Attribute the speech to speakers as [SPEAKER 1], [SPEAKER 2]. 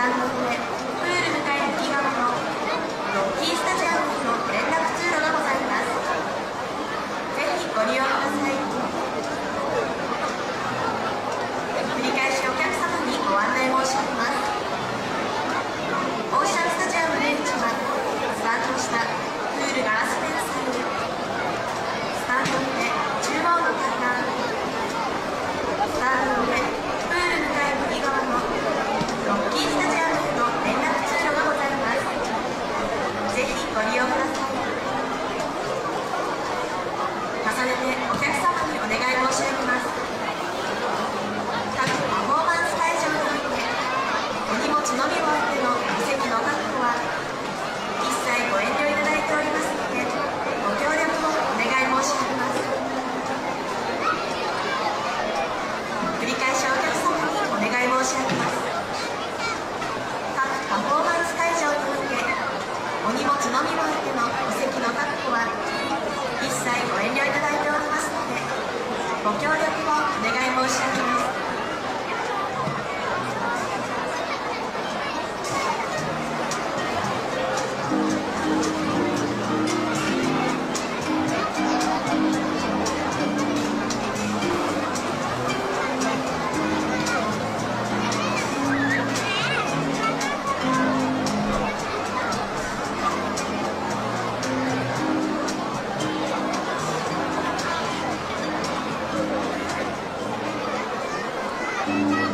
[SPEAKER 1] タンド上、プール向かい右側のロッキースタジアムへの連絡通路がございます。ぜひご利用ください。繰り返しお客様にご案内申し上げます。オーシャンスタジアム出口はスタートしたプールガラスフェンスにスタート上中央の階段、スタート上プール向かい右側のロッキースタジアムへの連絡通路がございます。ぜひご利用ください。重ねてお客様にお願い申し上げます。各パフォーマンス会場においてお荷物のみをあってのお席の確保は一切ご遠慮いただいておりますので、ご協力をお願い申し上げます。繰り返しお客様にお願い申し上げます。各パフォーマンス会場においてお荷物のみをあってのお席の確保は一切ご遠慮いただいておりますので、ご協力をお願い申し上げます。
[SPEAKER 2] す。